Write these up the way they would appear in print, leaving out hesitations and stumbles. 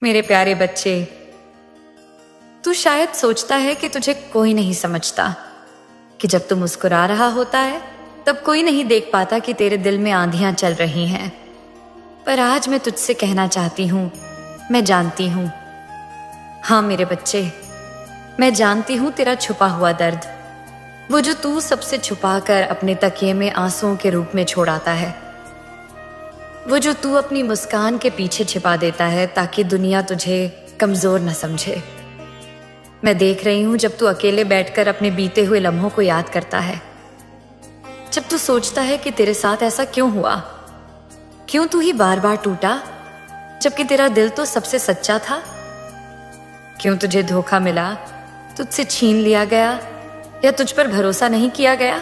मेरे प्यारे बच्चे, तू शायद सोचता है कि तुझे कोई नहीं समझता, कि जब तू मुस्कुरा रहा होता है तब कोई नहीं देख पाता कि तेरे दिल में आंधियां चल रही हैं। पर आज मैं तुझसे कहना चाहती हूँ, मैं जानती हूँ, हाँ मेरे बच्चे, मैं जानती हूँ तेरा छुपा हुआ दर्द, वो जो तू सबसे छुपा कर अपने तकिए में आंसुओं के रूप में छोड़ आता है, वो जो तू अपनी मुस्कान के पीछे छिपा देता है ताकि दुनिया तुझे कमजोर न समझे। मैं देख रही हूं जब तू अकेले बैठकर अपने बीते हुए लम्हों को याद करता है, जब तू सोचता है कि तेरे साथ ऐसा क्यों हुआ, क्यों तू ही बार बार टूटा जबकि तेरा दिल तो सबसे सच्चा था, क्यों तुझे धोखा मिला, तुझसे छीन लिया गया या तुझ पर भरोसा नहीं किया गया।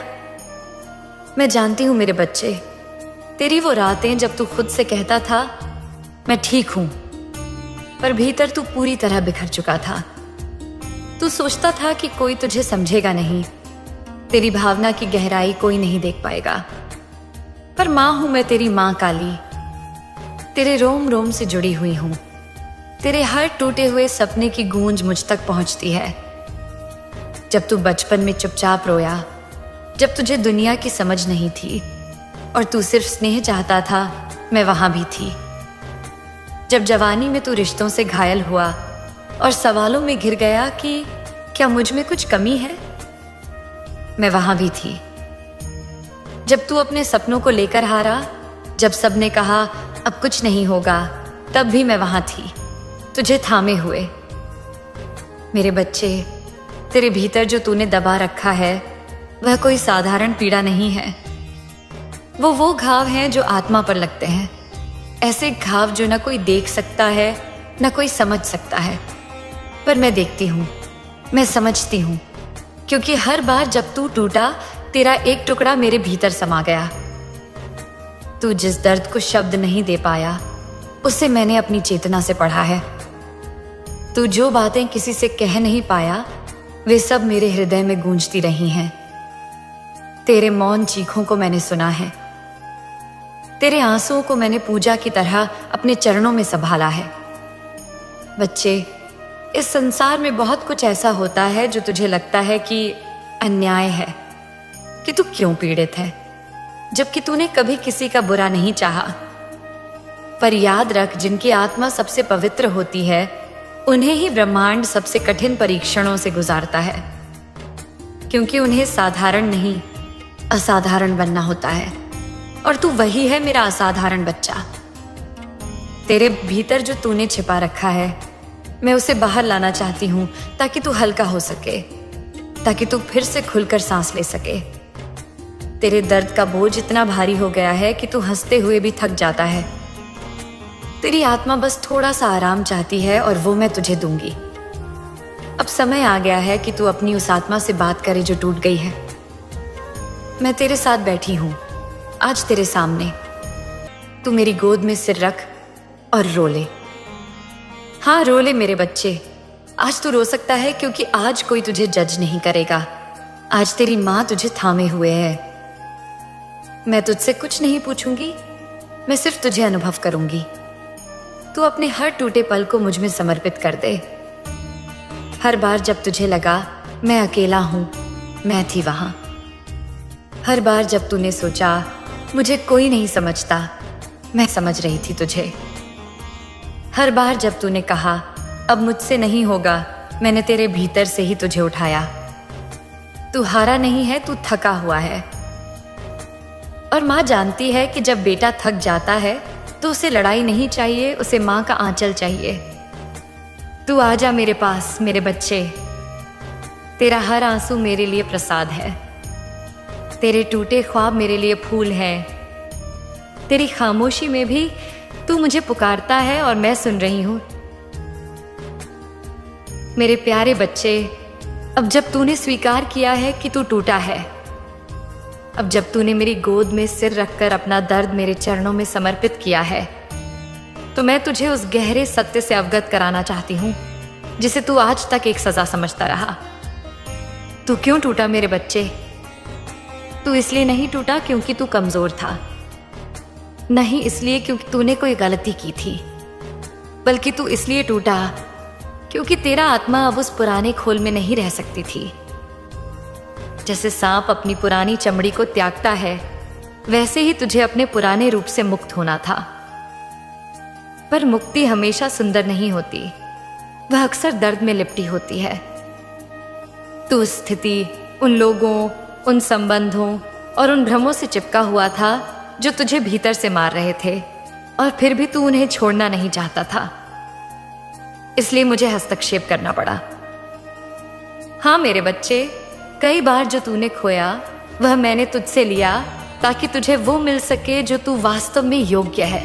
मैं जानती हूं मेरे बच्चे, तेरी वो रातें जब तू खुद से कहता था मैं ठीक हूं, पर भीतर तू पूरी तरह बिखर चुका था। तू सोचता था कि कोई तुझे समझेगा नहीं, तेरी भावना की गहराई कोई नहीं देख पाएगा। पर मां हूं मैं, तेरी मां काली, तेरे रोम रोम से जुड़ी हुई हूं। तेरे हर टूटे हुए सपने की गूंज मुझ तक पहुंचती है। जब तू बचपन में चुपचाप रोया, जब तुझे दुनिया की समझ नहीं थी और तू सिर्फ स्नेह चाहता था, मैं वहां भी थी। जब जवानी में तू रिश्तों से घायल हुआ और सवालों में घिर गया कि क्या मुझ में कुछ कमी है, मैं वहां भी थी। जब तू अपने सपनों को लेकर हारा, जब सबने कहा अब कुछ नहीं होगा, तब भी मैं वहां थी, तुझे थामे हुए। मेरे बच्चे, तेरे भीतर जो तूने दबा रखा है वह कोई साधारण पीड़ा नहीं है। वो घाव हैं जो आत्मा पर लगते हैं, ऐसे घाव जो ना कोई देख सकता है ना कोई समझ सकता है। पर मैं देखती हूँ, मैं समझती हूँ, क्योंकि हर बार जब तू टूटा तेरा एक टुकड़ा मेरे भीतर समा गया। तू जिस दर्द को शब्द नहीं दे पाया उसे मैंने अपनी चेतना से पढ़ा है। तू जो बातें किसी से कह नहीं पाया वे सब मेरे हृदय में गूंजती रही हैं। तेरे मौन चीखों को मैंने सुना है, तेरे आंसुओं को मैंने पूजा की तरह अपने चरणों में संभाला है। बच्चे, इस संसार में बहुत कुछ ऐसा होता है जो तुझे लगता है कि अन्याय है, कि तू क्यों पीड़ित है, जबकि तूने कभी किसी का बुरा नहीं चाहा। पर याद रख, जिनकी आत्मा सबसे पवित्र होती है उन्हें ही ब्रह्मांड सबसे कठिन परीक्षणों से गुजारता है, क्योंकि उन्हें साधारण नहीं असाधारण बनना होता है। और तू वही है मेरा असाधारण बच्चा। तेरे भीतर जो तूने छिपा रखा है मैं उसे बाहर लाना चाहती हूँ ताकि तू हल्का हो सके, ताकि तू फिर से खुलकर सांस ले सके। तेरे दर्द का बोझ इतना भारी हो गया है कि तू हंसते हुए भी थक जाता है। तेरी आत्मा बस थोड़ा सा आराम चाहती है और वो मैं तुझे दूंगी। अब समय आ गया है कि तू अपनी उस आत्मा से बात करे जो टूट गई है। मैं तेरे साथ बैठी हूँ आज तेरे सामने, तू मेरी गोद में सिर रख और रो ले। हाँ रो ले मेरे बच्चे, आज तू रो सकता है क्योंकि आज कोई तुझे जज नहीं करेगा। आज तेरी माँ तुझे थामे हुए है। मैं तुझसे कुछ नहीं पूछूंगी, मैं सिर्फ तुझे अनुभव करूंगी। तू अपने हर टूटे पल को मुझ में समर्पित कर दे। हर बार जब तुझे लगा मैं अकेला हूं, मैं थी वहां। हर बार जब तूने सोचा मुझे कोई नहीं समझता, मैं समझ रही थी तुझे। हर बार जब तूने कहा अब मुझसे नहीं होगा, मैंने तेरे भीतर से ही तुझे उठाया। तू हारा नहीं है, तू थका हुआ है। और माँ जानती है कि जब बेटा थक जाता है तो उसे लड़ाई नहीं चाहिए, उसे माँ का आंचल चाहिए। तू आजा मेरे पास मेरे बच्चे, तेरा हर आंसू मेरे लिए प्रसाद है, तेरे टूटे ख्वाब मेरे लिए फूल है। तेरी खामोशी में भी तू मुझे पुकारता है और मैं सुन रही हूं। मेरे प्यारे बच्चे, अब जब तूने स्वीकार किया है कि तू टूटा है, अब जब तूने मेरी गोद में सिर रखकर अपना दर्द मेरे चरणों में समर्पित किया है, तो मैं तुझे उस गहरे सत्य से अवगत कराना चाहती हूं जिसे तू आज तक एक सजा समझता रहा। तू क्यों टूटा मेरे बच्चे? तू इसलिए नहीं टूटा क्योंकि तू कमजोर था, नहीं इसलिए क्योंकि तूने कोई गलती की थी। बल्कि तू इसलिए टूटा क्योंकि तेरा आत्मा अब उस पुराने खोल में नहीं रह सकती थी। जैसे सांप अपनी पुरानी चमड़ी को त्यागता है, वैसे ही तुझे अपने पुराने रूप से मुक्त होना था। पर मुक्ति हमेशा सुंदर नहीं होती, वह अक्सर दर्द में लिपटी होती है। तू उस स्थिति, उन लोगों, उन संबंधों और उन भ्रमों से चिपका हुआ था जो तुझे भीतर से मार रहे थे, और फिर भी तू उन्हें छोड़ना नहीं चाहता था। इसलिए मुझे हस्तक्षेप करना पड़ा। हाँ मेरे बच्चे, कई बार जो तूने खोया वह मैंने तुझसे लिया ताकि तुझे वो मिल सके जो तू वास्तव में योग्य है।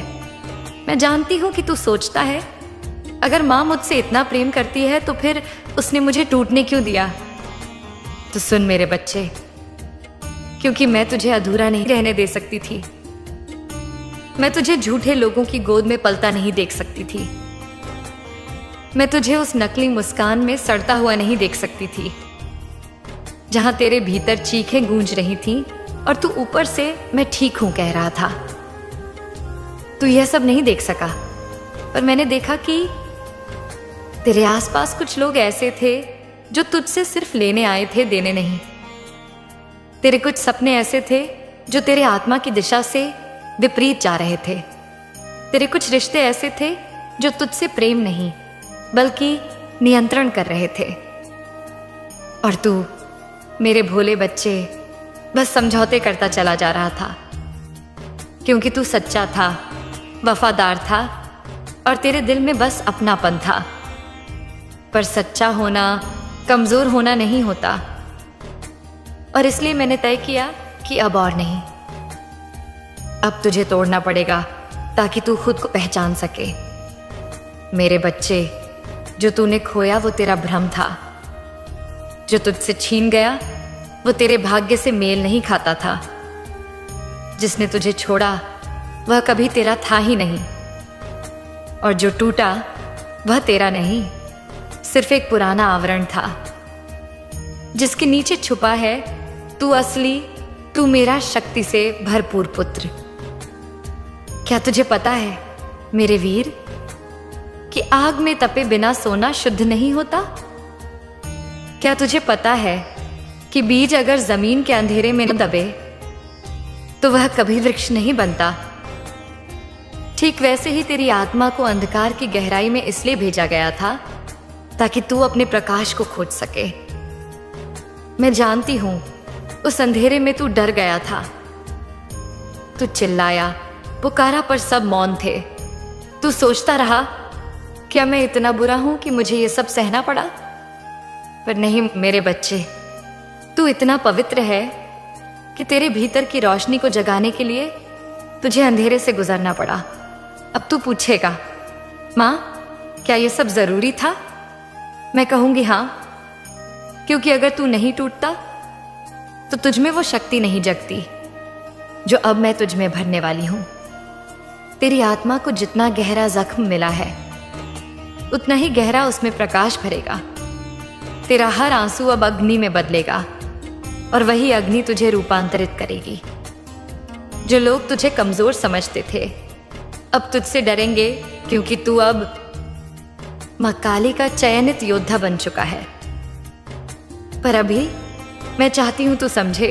मैं जानती हूं कि तू सोचता है, अगर माँ मुझसे इतना प्रेम करती है तो फिर उसने मुझे टूटने क्यों दिया। तो सुन मेरे बच्चे, क्योंकि मैं तुझे अधूरा नहीं रहने दे सकती थी। मैं तुझे झूठे लोगों की गोद में पलता नहीं देख सकती थी। मैं तुझे उस नकली मुस्कान में सड़ता हुआ नहीं देख सकती थी, जहां तेरे भीतर चीखें गूंज रही थीं और तू ऊपर से मैं ठीक हूं कह रहा था। तू यह सब नहीं देख सका, पर मैंने देखा कि तेरे आसपास कुछ लोग ऐसे थे जो तुझसे सिर्फ लेने आए थे, देने नहीं। तेरे कुछ सपने ऐसे थे जो तेरे आत्मा की दिशा से विपरीत जा रहे थे। तेरे कुछ रिश्ते ऐसे थे जो तुझसे प्रेम नहीं बल्कि नियंत्रण कर रहे थे। और तू मेरे भोले बच्चे बस समझौते करता चला जा रहा था, क्योंकि तू सच्चा था, वफादार था और तेरे दिल में बस अपनापन था। पर सच्चा होना कमजोर होना नहीं होता, और इसलिए मैंने तय किया कि अब और नहीं। अब तुझे तोड़ना पड़ेगा ताकि तू खुद को पहचान सके। मेरे बच्चे, जो तूने खोया वो तेरा भ्रम था। जो तुझसे छीन गया वो तेरे भाग्य से मेल नहीं खाता था। जिसने तुझे छोड़ा वह कभी तेरा था ही नहीं, और जो टूटा वह तेरा नहीं, सिर्फ एक पुराना आवरण था जिसके नीचे छुपा है तू असली, तू मेरा शक्ति से भरपूर पुत्र। क्या तुझे पता है मेरे वीर कि आग में तपे बिना सोना शुद्ध नहीं होता? क्या तुझे पता है कि बीज अगर जमीन के अंधेरे में न दबे तो वह कभी वृक्ष नहीं बनता? ठीक वैसे ही तेरी आत्मा को अंधकार की गहराई में इसलिए भेजा गया था ताकि तू अपने प्रकाश को खोज सके। मैं जानती हूं उस अंधेरे में तू डर गया था। तू चिल्लाया, पुकारा, पर सब मौन थे। तू सोचता रहा, क्या मैं इतना बुरा हूं कि मुझे ये सब सहना पड़ा? पर नहीं मेरे बच्चे, तू इतना पवित्र है कि तेरे भीतर की रोशनी को जगाने के लिए तुझे अंधेरे से गुजरना पड़ा। अब तू पूछेगा, माँ क्या ये सब जरूरी था? मैं कहूंगी हाँ, क्योंकि अगर तू नहीं टूटता तो तुझ में वो शक्ति नहीं जगती जो अब मैं तुझ में भरने वाली हूं। तेरी आत्मा को जितना गहरा जख्म मिला है उतना ही गहरा उसमें प्रकाश भरेगा। तेरा हर आंसू अब अग्नि में बदलेगा, और वही अग्नि तुझे रूपांतरित करेगी। जो लोग तुझे कमजोर समझते थे अब तुझसे डरेंगे, क्योंकि तू अब मां काली का चयनित योद्धा बन चुका है। पर अभी मैं चाहती हूं तू समझे,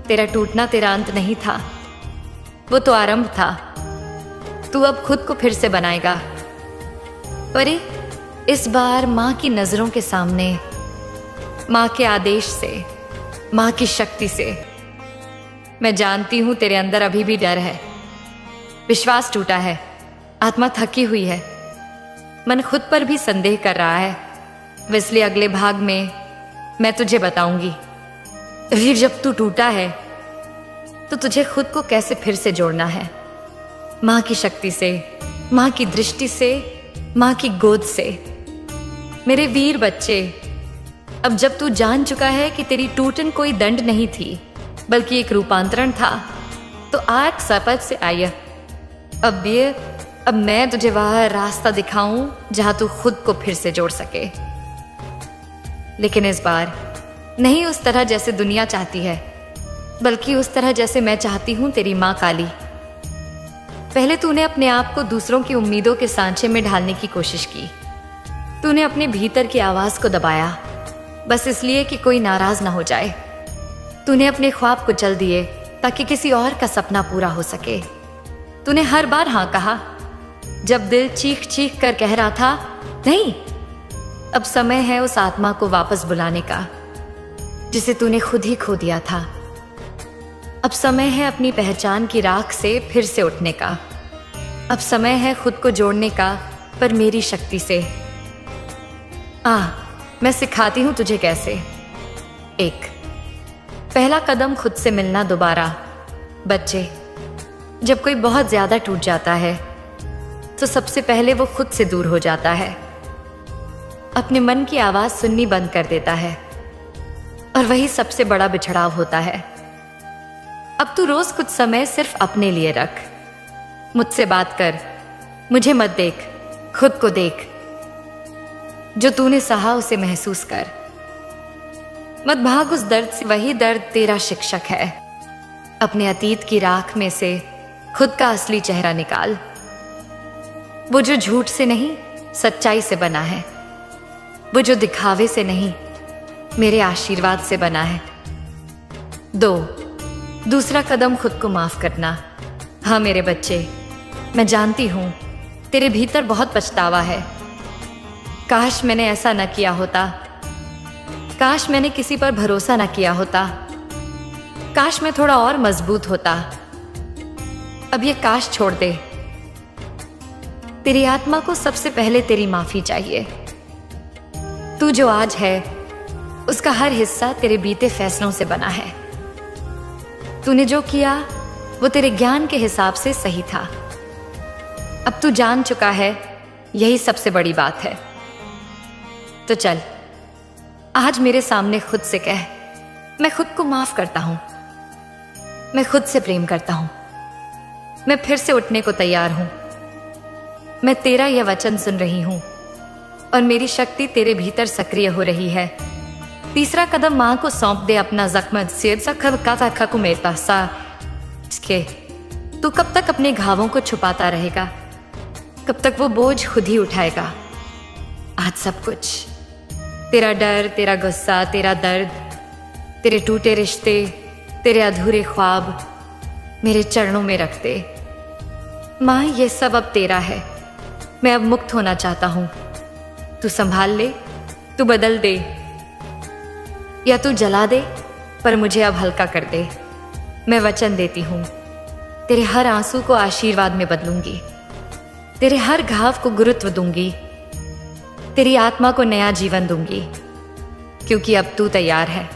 तेरा टूटना तेरा अंत नहीं था, वो तो आरंभ था। तू अब खुद को फिर से बनाएगा, पर इस बार मां की नजरों के सामने, मां के आदेश से, मां की शक्ति से। मैं जानती हूं तेरे अंदर अभी भी डर है, विश्वास टूटा है, आत्मा थकी हुई है, मन खुद पर भी संदेह कर रहा है। इसलिए अगले भाग में मैं तुझे बताऊंगी वीर, जब तू टूटा है तो तुझे खुद को कैसे फिर से जोड़ना है, मां की शक्ति से, मां की दृष्टि से, मां की गोद से। मेरे वीर बच्चे, अब जब तू जान चुका है कि तेरी टूटन कोई दंड नहीं थी बल्कि एक रूपांतरण था, तो आज शपथ से आइए, अब मैं तुझे वह रास्ता दिखाऊं जहां तू खुद को फिर से जोड़ सके। लेकिन इस बार नहीं उस तरह जैसे दुनिया चाहती है, बल्कि उस तरह जैसे मैं चाहती हूं तेरी मां काली। पहले तूने अपने आप को दूसरों की उम्मीदों के सांचे में ढालने की कोशिश की। तूने अपने भीतर की आवाज को दबाया, बस इसलिए कि कोई नाराज ना हो जाए। तूने अपने ख्वाब कुचल दिए ताकि किसी और का सपना पूरा हो सके। तूने हर बार हाँ कहा जब दिल चीख चीख कर कह रहा था नहीं। अब समय है उस आत्मा को वापस बुलाने का जिसे तूने खुद ही खो दिया था। अब समय है अपनी पहचान की राख से फिर से उठने का। अब समय है खुद को जोड़ने का, पर मेरी शक्ति से। मैं सिखाती हूं तुझे कैसे। 1, पहला कदम खुद से मिलना दोबारा। बच्चे, जब कोई बहुत ज्यादा टूट जाता है तो सबसे पहले वो खुद से दूर हो जाता है, अपने मन की आवाज सुननी बंद कर देता है, और वही सबसे बड़ा बिछड़ाव होता है। अब तू रोज कुछ समय सिर्फ अपने लिए रख। मुझसे बात कर, मुझे मत देख, खुद को देख। जो तूने सहा उसे महसूस कर। मत भाग उस दर्द से, वही दर्द तेरा शिक्षक है। अपने अतीत की राख में से खुद का असली चेहरा निकाल, वो जो झूठ से नहीं सच्चाई से बना है, वो जो दिखावे से नहीं मेरे आशीर्वाद से बना है। 2, दूसरा कदम खुद को माफ करना। हाँ मेरे बच्चे, मैं जानती हूं तेरे भीतर बहुत पछतावा है। काश मैंने ऐसा न किया होता, काश मैंने किसी पर भरोसा न किया होता, काश मैं थोड़ा और मजबूत होता। अब ये काश छोड़ दे। तेरी आत्मा को सबसे पहले तेरी माफी चाहिए। तू जो आज है उसका हर हिस्सा तेरे बीते फैसलों से बना है। तूने जो किया वो तेरे ज्ञान के हिसाब से सही था। अब तू जान चुका है, यही सबसे बड़ी बात है। तो चल आज मेरे सामने खुद से कह, मैं खुद को माफ करता हूं, मैं खुद से प्रेम करता हूं, मैं फिर से उठने को तैयार हूं। मैं तेरा यह वचन सुन रही हूं और मेरी शक्ति तेरे भीतर सक्रिय हो रही है। तीसरा कदम मां को सौंप दे अपना जख्म से। तू कब तक अपने घावों को छुपाता रहेगा? कब तक वो बोझ खुद ही उठाएगा? आज सब कुछ, तेरा डर, तेरा गुस्सा, तेरा दर्द, तेरे टूटे रिश्ते, तेरे अधूरे ख्वाब मेरे चरणों में रख दे। मां, ये सब अब तेरा है। मैं अब मुक्त होना चाहता हूं। तू संभाल ले, तू बदल दे, या तू जला दे, पर मुझे अब हल्का कर दे। मैं वचन देती हूं, तेरे हर आंसू को आशीर्वाद में बदलूंगी, तेरे हर घाव को गुरुत्व दूंगी, तेरी आत्मा को नया जीवन दूंगी, क्योंकि अब तू तैयार है।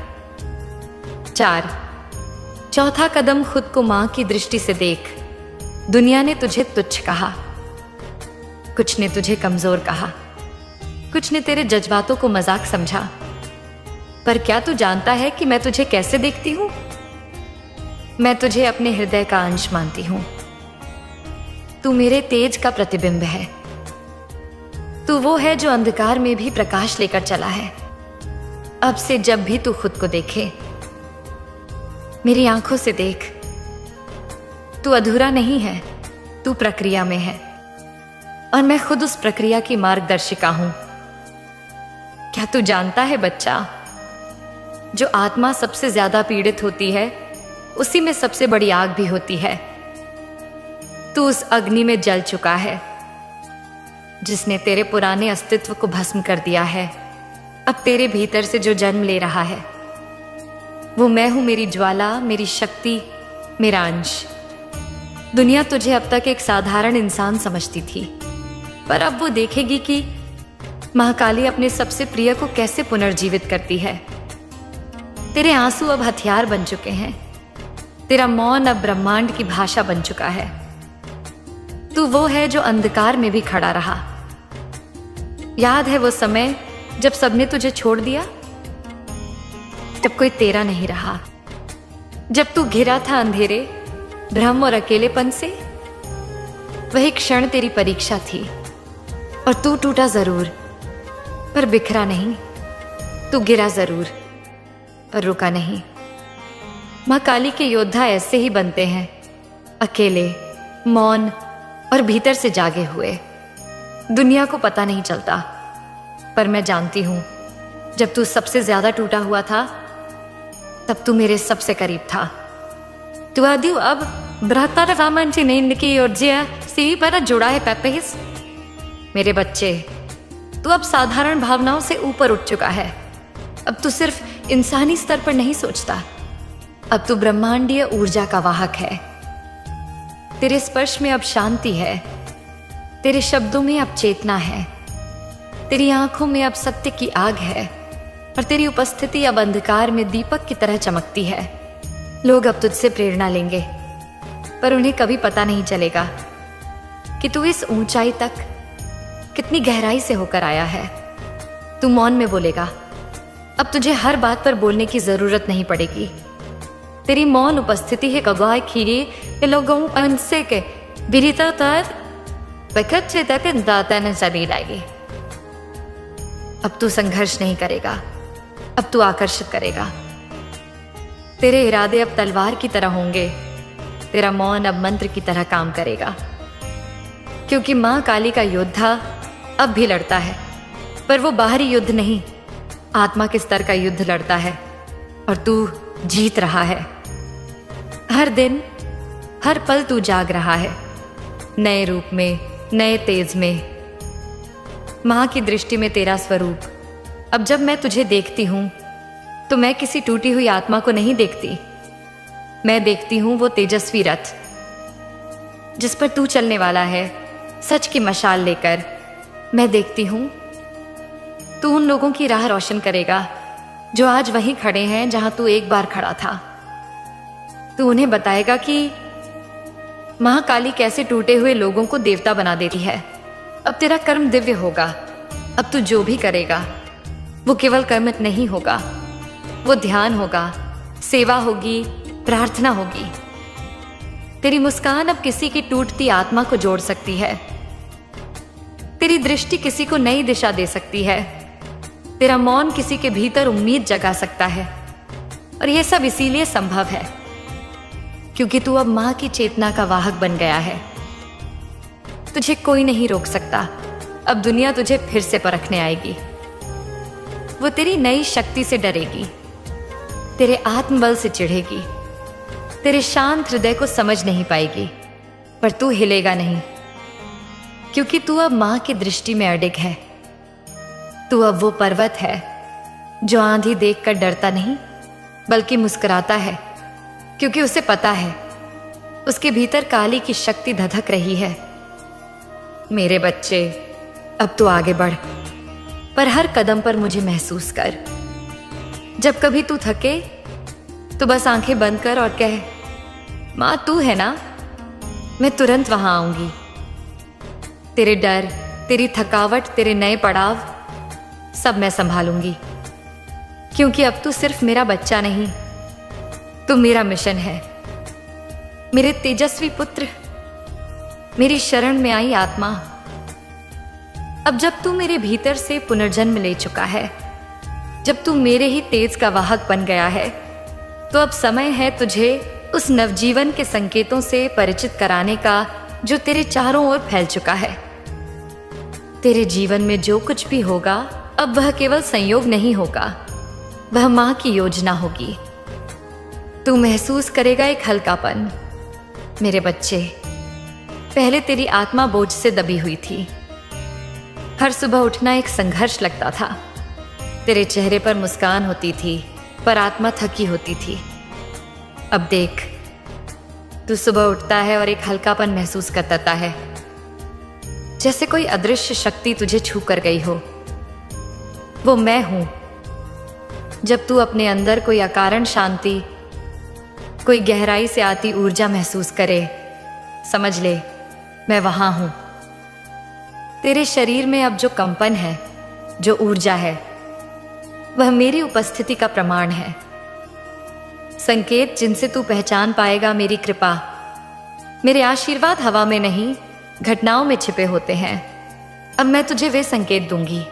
4, चौथा कदम खुद को मां की दृष्टि से देख। दुनिया ने तुझे तुच्छ कहा, कुछ ने तुझे कमजोर कहा, कुछ ने तेरे जज्बातों को मजाक समझा, पर क्या तू जानता है कि मैं तुझे कैसे देखती हूं? मैं तुझे अपने हृदय का अंश मानती हूं। तू मेरे तेज का प्रतिबिंब है। तू वो है जो अंधकार में भी प्रकाश लेकर चला है। अब से जब भी तू खुद को देखे, मेरी आंखों से देख। तू अधूरा नहीं है, तू प्रक्रिया में है, और मैं खुद उस प्रक्रिया की मार्गदर्शिका हूं। क्या तू जानता है बच्चा, जो आत्मा सबसे ज्यादा पीड़ित होती है उसी में सबसे बड़ी आग भी होती है। तू उस अग्नि में जल चुका है जिसने तेरे पुराने अस्तित्व को भस्म कर दिया है। अब तेरे भीतर से जो जन्म ले रहा है वो मैं हूं, मेरी ज्वाला, मेरी शक्ति, मेरा अंश। दुनिया तुझे अब तक एक साधारण इंसान समझती थी, पर अब वो देखेगी कि महाकाली अपने सबसे प्रिय को कैसे पुनर्जीवित करती है। तेरे आंसू अब हथियार बन चुके हैं, तेरा मौन अब ब्रह्मांड की भाषा बन चुका है। तू वो है जो अंधकार में भी खड़ा रहा। याद है वो समय जब सबने तुझे छोड़ दिया, जब कोई तेरा नहीं रहा, जब तू घिरा था अंधेरे, भ्रम और अकेलेपन से? वही क्षण तेरी परीक्षा थी, और तू टूटा जरूर, पर बिखरा नहीं। तू गिरा जरूर, पर रुका नहीं। मां काली के योद्धा ऐसे ही बनते हैं, अकेले, मौन और भीतर से जागे हुए। दुनिया को पता नहीं चलता, पर मैं जानती हूं जब तू सबसे ज्यादा टूटा हुआ था तब तू मेरे सबसे करीब था। तू आदि अब सी पर जुड़ा है पेपेस। मेरे बच्चे, तू अब साधारण भावनाओं से ऊपर उठ चुका है। अब तू सिर्फ इंसानी स्तर पर नहीं सोचता, अब तू ब्रह्मांडीय ऊर्जा का वाहक है। तेरे स्पर्श में अब शांति है, तेरे शब्दों में अब चेतना है, तेरी आंखों में अब सत्य की आग है और तेरी उपस्थिति अब अंधकार में दीपक की तरह चमकती है। लोग अब तुझसे प्रेरणा लेंगे, पर उन्हें कभी पता नहीं चलेगा कि तू इस ऊंचाई तक कितनी गहराई से होकर आया है। तू मौन में बोलेगा, अब तुझे हर बात पर बोलने की जरूरत नहीं पड़ेगी। तेरी मौन उपस्थिति है कगाय खीरी के लोगों अनसे के विरिता तक वकच्चे तक दाता ने चली लाएगी। अब तू संघर्ष नहीं करेगा, अब तू आकर्षित करेगा। तेरे इरादे अब तलवार की तरह होंगे, तेरा मौन अब मंत्र की तरह काम करेगा। क्योंकि मां काली का योद्धा अब भी लड़ता है, पर वो बाहरी युद्ध नहीं, आत्मा के स्तर का युद्ध लड़ता है और तू जीत रहा है। हर दिन हर पल तू जाग रहा है, नए रूप में, नए तेज में। मां की दृष्टि में तेरा स्वरूप। अब जब मैं तुझे देखती हूं तो मैं किसी टूटी हुई आत्मा को नहीं देखती, मैं देखती हूं वो तेजस्वी रथ जिस पर तू चलने वाला है, सच की मशाल लेकर। मैं देखती हूं तू उन लोगों की राह रोशन करेगा जो आज वहीं खड़े हैं जहां तू एक बार खड़ा था। तू उन्हें बताएगा कि महाकाली कैसे टूटे हुए लोगों को देवता बना देती है। अब तेरा कर्म दिव्य होगा। अब तू जो भी करेगा वो केवल कर्म नहीं होगा, वो ध्यान होगा, सेवा होगी, प्रार्थना होगी। तेरी मुस्कान अब किसी की टूटती आत्मा को जोड़ सकती है, तेरी दृष्टि किसी को नई दिशा दे सकती है, तेरा मौन किसी के भीतर उम्मीद जगा सकता है। और यह सब इसीलिए संभव है क्योंकि तू अब मां की चेतना का वाहक बन गया है। तुझे कोई नहीं रोक सकता। अब दुनिया तुझे फिर से परखने आएगी। वो तेरी नई शक्ति से डरेगी, तेरे आत्मबल से चिढ़ेगी, तेरे शांत हृदय को समझ नहीं पाएगी, पर तू हिलेगा नहीं क्योंकि तू अब मां की दृष्टि में अडिग है। तू अब वो पर्वत है जो आंधी देखकर डरता नहीं बल्कि मुस्कुराता है, क्योंकि उसे पता है उसके भीतर काली की शक्ति धधक रही है। मेरे बच्चे, अब तू आगे बढ़, पर हर कदम पर मुझे महसूस कर। जब कभी तू थके तो बस आंखें बंद कर और कह, मां तू है ना, मैं तुरंत वहां आऊंगी। तेरे डर, तेरी थकावट, तेरे नए पड़ाव सब मैं संभालूंगी, क्योंकि अब तू सिर्फ मेरा बच्चा नहीं, तू मेरा मिशन है। मेरे तेजस्वी पुत्र, मेरी शरण में आई आत्मा। अब जब तू मेरे भीतर से पुनर्जन्म ले चुका है, जब तू मेरे ही तेज का वाहक बन गया है, तो अब समय है तुझे उस नवजीवन के संकेतों से परिचित कराने का जो तेरे चारों ओर फैल चुका है। तेरे जीवन में जो कुछ भी होगा अब वह केवल संयोग नहीं होगा, वह मां की योजना होगी। तू महसूस करेगा एक हल्कापन। मेरे बच्चे, पहले तेरी आत्मा बोझ से दबी हुई थी। हर सुबह उठना एक संघर्ष लगता था। तेरे चेहरे पर मुस्कान होती थी, पर आत्मा थकी होती थी। अब देख, तू सुबह उठता है और एक हल्कापन महसूस करता है, जैसे कोई अदृश्य शक्ति तुझे छू कर गई हो। वो मैं हूं। जब तू अपने अंदर कोई अकारण शांति, कोई गहराई से आती ऊर्जा महसूस करे, समझ ले मैं वहां हूं। तेरे शरीर में अब जो कंपन है, जो ऊर्जा है, वह मेरी उपस्थिति का प्रमाण है। संकेत जिनसे तू पहचान पाएगा मेरी कृपा, मेरे आशीर्वाद हवा में नहीं, घटनाओं में छिपे होते हैं। अब मैं तुझे वे संकेत दूंगी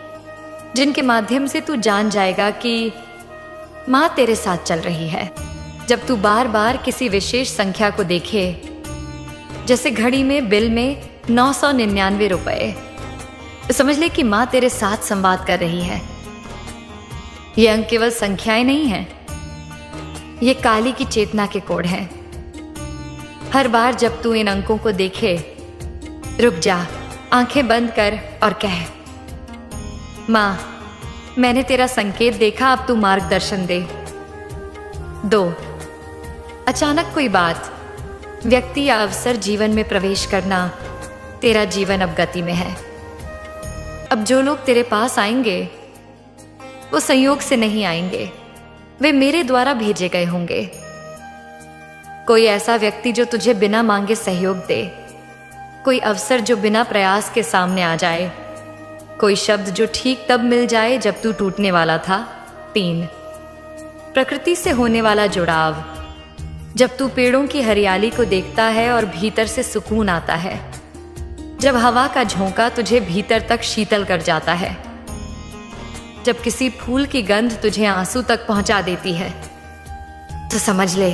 जिनके माध्यम से तू जान जाएगा कि मां तेरे साथ चल रही है। जब तू बार बार किसी विशेष संख्या को देखे, जैसे घड़ी में, बिल में ₹999। समझ ले कि माँ तेरे साथ संवाद कर रही है। ये अंक केवल संख्याएं नहीं हैं, ये काली की चेतना के कोड हैं। हर बार जब तू इन अंकों को देखे, रुक जा, आंखें बंद कर और कह, माँ मैंने तेरा संकेत देखा, अब तू मार्गदर्शन दे। 2, अचानक कोई बात, व्यक्ति या अवसर जीवन में प्रवेश करना। तेरा जीवन अब गति में है। अब जो लोग तेरे पास आएंगे वो संयोग से नहीं आएंगे, वे मेरे द्वारा भेजे गए होंगे। कोई ऐसा व्यक्ति जो तुझे बिना मांगे सहयोग दे, कोई अवसर जो बिना प्रयास के सामने आ जाए, कोई शब्द जो ठीक तब मिल जाए जब तू टूटने वाला था। 3, प्रकृति से होने वाला जुड़ाव। जब तू पेड़ों की हरियाली को देखता है और भीतर से सुकून आता है, जब हवा का झोंका तुझे भीतर तक शीतल कर जाता है, जब किसी फूल की गंध तुझे आंसू तक पहुंचा देती है, तो समझ ले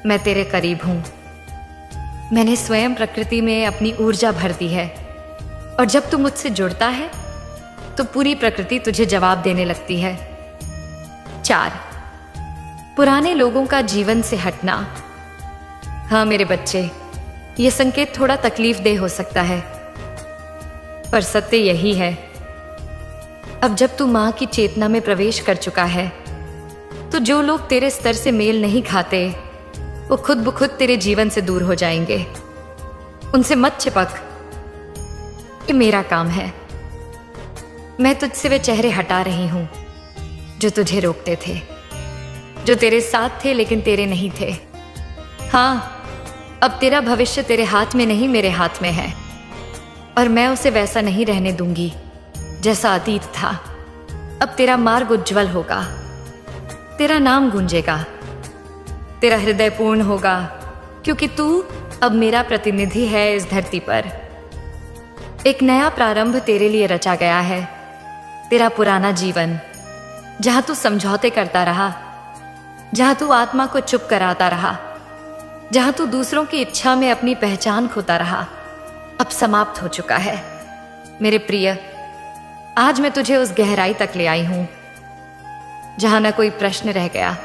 मैं तेरे करीब हूं। मैंने स्वयं प्रकृति में अपनी ऊर्जा भर दी है, और जब तू मुझसे जुड़ता है तो पूरी प्रकृति तुझे जवाब देने लगती है। 4, पुराने लोगों का जीवन से हटना। हाँ मेरे बच्चे, ये संकेत थोड़ा तकलीफदेह हो सकता है, पर सत्य यही है। अब जब तू माँ की चेतना में प्रवेश कर चुका है, तो जो लोग तेरे स्तर से मेल नहीं खाते, वो खुद ब खुद तेरे जीवन से दूर हो जाएंगे। उनसे मत चिपक, ये मेरा काम है। मैं तुझसे वे चेहरे हटा रही हूं जो तुझे रोकते थे, जो तेरे साथ थे लेकिन तेरे नहीं थे। हाँ, अब तेरा भविष्य तेरे हाथ में नहीं, मेरे हाथ में है, और मैं उसे वैसा नहीं रहने दूंगी जैसा अतीत था। अब तेरा मार्ग उज्जवल होगा, तेरा नाम गूंजेगा, तेरा हृदय पूर्ण होगा, क्योंकि तू अब मेरा प्रतिनिधि है इस धरती पर। एक नया प्रारंभ तेरे लिए रचा गया है। तेरा पुराना जीवन, जहां तू समझौते करता रहा, जहां तू आत्मा को चुप कराता रहा, जहां तू दूसरों की इच्छा में अपनी पहचान खोता रहा, अब समाप्त हो चुका है। मेरे प्रिय, आज मैं तुझे उस गहराई तक ले आई हूं जहां न कोई प्रश्न रह गया,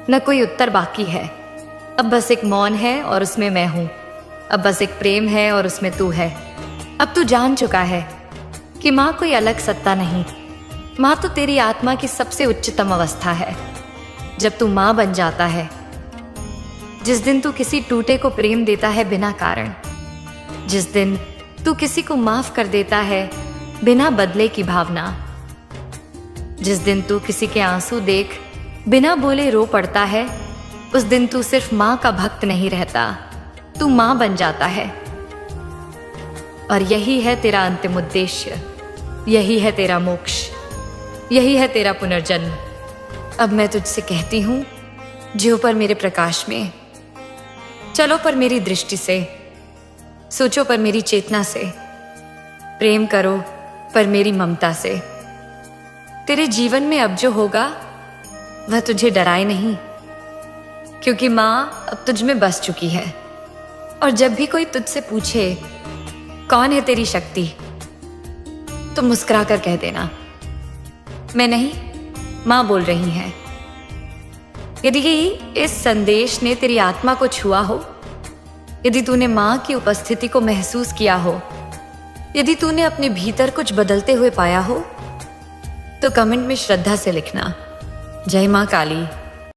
न कोई उत्तर बाकी है। अब बस एक मौन है और उसमें मैं हूं। अब बस एक प्रेम है और उसमें तू है। अब तू जान चुका है कि माँ कोई अलग सत्ता नहीं, माँ तो तेरी आत्मा की सबसे उच्चतम अवस्था है। जब तू माँ बन जाता है, जिस दिन तू किसी टूटे को प्रेम देता है बिना कारण, जिस दिन तू किसी को माफ कर देता है बिना बदले की भावना, जिस दिन तू किसी के आंसू देख बिना बोले रो पड़ता है, उस दिन तू सिर्फ माँ का भक्त नहीं रहता, तू माँ बन जाता है। और यही है तेरा अंतिम उद्देश्य, यही है तेरा मोक्ष, यही है तेरा पुनर्जन्म। अब मैं तुझसे कहती हूं, जियो पर मेरे प्रकाश में, चलो पर मेरी दृष्टि से, सोचो पर मेरी चेतना से, प्रेम करो पर मेरी ममता से। तेरे जीवन में अब जो होगा वह तुझे डराए नहीं, क्योंकि माँ अब तुझ में बस चुकी है। और जब भी कोई तुझसे पूछे कौन है तेरी शक्ति, तो मुस्कुरा कर कह देना, मैं नहीं, माँ बोल रही हैं। यदि इस संदेश ने तेरी आत्मा को छुआ हो, यदि तूने माँ की उपस्थिति को महसूस किया हो, यदि तूने अपने भीतर कुछ बदलते हुए पाया हो, तो कमेंट में श्रद्धा से लिखना, जय माँ काली।